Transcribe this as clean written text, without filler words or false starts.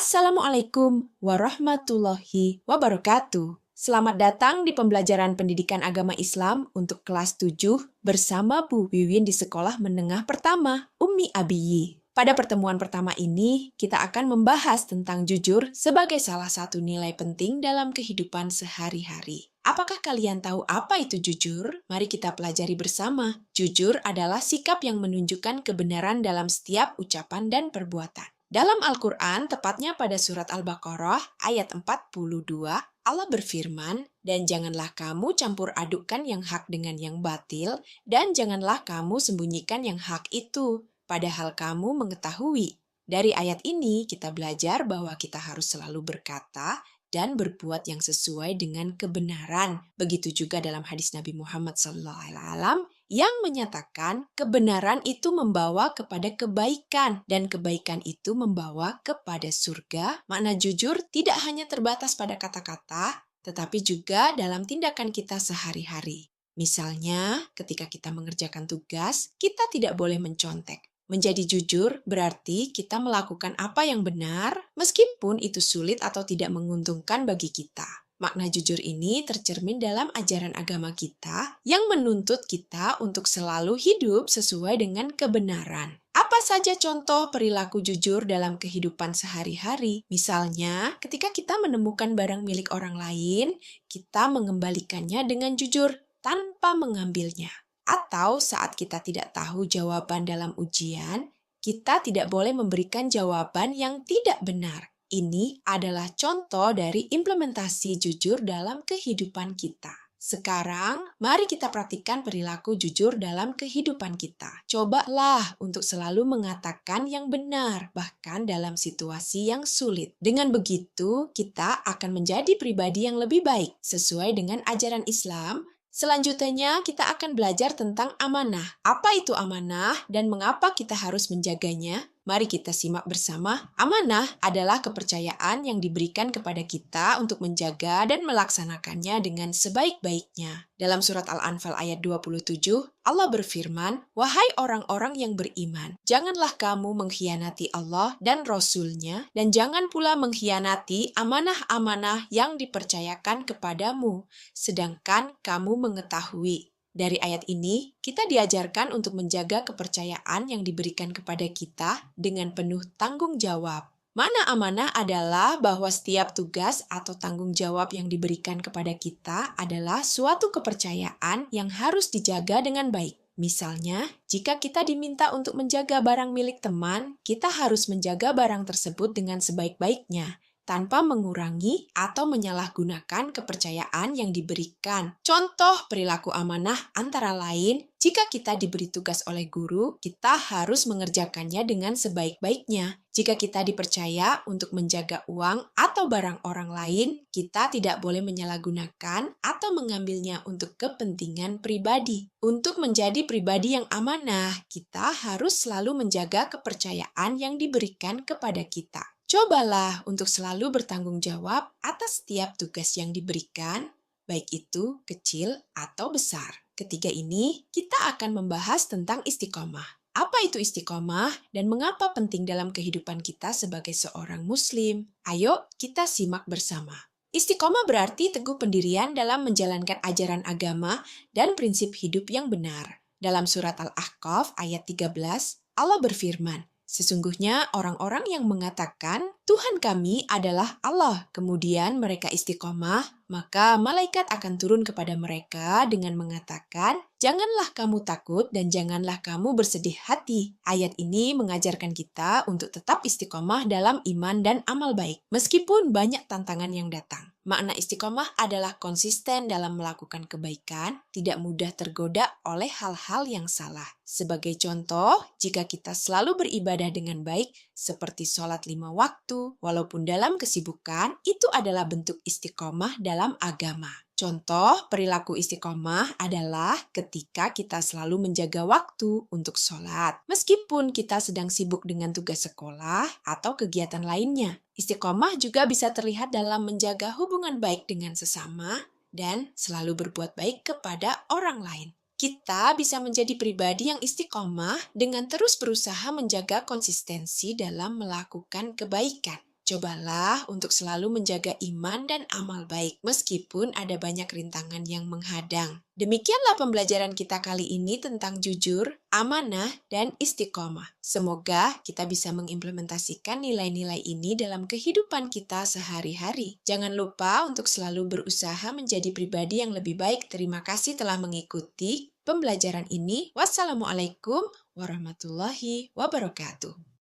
Assalamualaikum warahmatullahi wabarakatuh. Selamat datang di pembelajaran pendidikan agama Islam untuk kelas 7 bersama Bu Wiwin di Sekolah Menengah Pertama Ummi Abiyyi. Pada pertemuan pertama ini, kita akan membahas tentang jujur sebagai salah satu nilai penting dalam kehidupan sehari-hari. Apakah kalian tahu apa itu jujur? Mari kita pelajari bersama. Jujur adalah sikap yang menunjukkan kebenaran dalam setiap ucapan dan perbuatan. Dalam Al-Quran, tepatnya pada surat Al-Baqarah ayat 42, Allah berfirman, "Dan janganlah kamu campur adukkan yang hak dengan yang batil, dan janganlah kamu sembunyikan yang hak itu, padahal kamu mengetahui." Dari ayat ini, kita belajar bahwa kita harus selalu berkata dan berbuat yang sesuai dengan kebenaran. Begitu juga dalam hadis Nabi Muhammad SAW yang menyatakan kebenaran itu membawa kepada kebaikan dan kebaikan itu membawa kepada surga. Makna jujur tidak hanya terbatas pada kata-kata, tetapi juga dalam tindakan kita sehari-hari. Misalnya, ketika kita mengerjakan tugas, kita tidak boleh mencontek. Menjadi jujur berarti kita melakukan apa yang benar, meskipun itu sulit atau tidak menguntungkan bagi kita. Makna jujur ini tercermin dalam ajaran agama kita yang menuntut kita untuk selalu hidup sesuai dengan kebenaran. Apa saja contoh perilaku jujur dalam kehidupan sehari-hari? Misalnya, ketika kita menemukan barang milik orang lain, kita mengembalikannya dengan jujur tanpa mengambilnya. Atau saat kita tidak tahu jawaban dalam ujian, kita tidak boleh memberikan jawaban yang tidak benar. Ini adalah contoh dari implementasi jujur dalam kehidupan kita. Sekarang, mari kita praktikkan perilaku jujur dalam kehidupan kita. Cobalah untuk selalu mengatakan yang benar, bahkan dalam situasi yang sulit. Dengan begitu, kita akan menjadi pribadi yang lebih baik, sesuai dengan ajaran Islam. Selanjutnya, kita akan belajar tentang amanah. Apa itu amanah dan mengapa kita harus menjaganya? Mari kita simak bersama. Amanah adalah kepercayaan yang diberikan kepada kita untuk menjaga dan melaksanakannya dengan sebaik-baiknya. Dalam surat Al-Anfal ayat 27, Allah berfirman, "Wahai orang-orang yang beriman, janganlah kamu mengkhianati Allah dan Rasul-Nya, dan jangan pula mengkhianati amanah-amanah yang dipercayakan kepadamu, sedangkan kamu mengetahui." Dari ayat ini, kita diajarkan untuk menjaga kepercayaan yang diberikan kepada kita dengan penuh tanggung jawab. Makna amanah adalah bahwa setiap tugas atau tanggung jawab yang diberikan kepada kita adalah suatu kepercayaan yang harus dijaga dengan baik. Misalnya, jika kita diminta untuk menjaga barang milik teman, kita harus menjaga barang tersebut dengan sebaik-baiknya, tanpa mengurangi atau menyalahgunakan kepercayaan yang diberikan. Contoh perilaku amanah antara lain, jika kita diberi tugas oleh guru, kita harus mengerjakannya dengan sebaik-baiknya. Jika kita dipercaya untuk menjaga uang atau barang orang lain, kita tidak boleh menyalahgunakan atau mengambilnya untuk kepentingan pribadi. Untuk menjadi pribadi yang amanah, kita harus selalu menjaga kepercayaan yang diberikan kepada kita. Cobalah untuk selalu bertanggung jawab atas setiap tugas yang diberikan, baik itu kecil atau besar. Ketiga ini, kita akan membahas tentang istiqomah. Apa itu istiqomah dan mengapa penting dalam kehidupan kita sebagai seorang muslim? Ayo kita simak bersama. Istiqomah berarti teguh pendirian dalam menjalankan ajaran agama dan prinsip hidup yang benar. Dalam surat Al-Ahqaf ayat 13, Allah berfirman, "Sesungguhnya orang-orang yang mengatakan, 'Tuhan kami adalah Allah,' kemudian mereka istiqomah, maka malaikat akan turun kepada mereka dengan mengatakan, 'Janganlah kamu takut dan janganlah kamu bersedih hati.'" Ayat ini mengajarkan kita untuk tetap istiqomah dalam iman dan amal baik, meskipun banyak tantangan yang datang. Makna istiqomah adalah konsisten dalam melakukan kebaikan, tidak mudah tergoda oleh hal-hal yang salah. Sebagai contoh, jika kita selalu beribadah dengan baik, seperti sholat 5 waktu, walaupun dalam kesibukan, itu adalah bentuk istiqomah dalam agama. Contoh perilaku istiqomah adalah ketika kita selalu menjaga waktu untuk sholat, meskipun kita sedang sibuk dengan tugas sekolah atau kegiatan lainnya. Istiqomah juga bisa terlihat dalam menjaga hubungan baik dengan sesama dan selalu berbuat baik kepada orang lain. Kita bisa menjadi pribadi yang istiqomah dengan terus berusaha menjaga konsistensi dalam melakukan kebaikan. Cobalah untuk selalu menjaga iman dan amal baik, meskipun ada banyak rintangan yang menghadang. Demikianlah pembelajaran kita kali ini tentang jujur, amanah, dan istiqomah. Semoga kita bisa mengimplementasikan nilai-nilai ini dalam kehidupan kita sehari-hari. Jangan lupa untuk selalu berusaha menjadi pribadi yang lebih baik. Terima kasih telah mengikuti pembelajaran ini. Wassalamualaikum warahmatullahi wabarakatuh.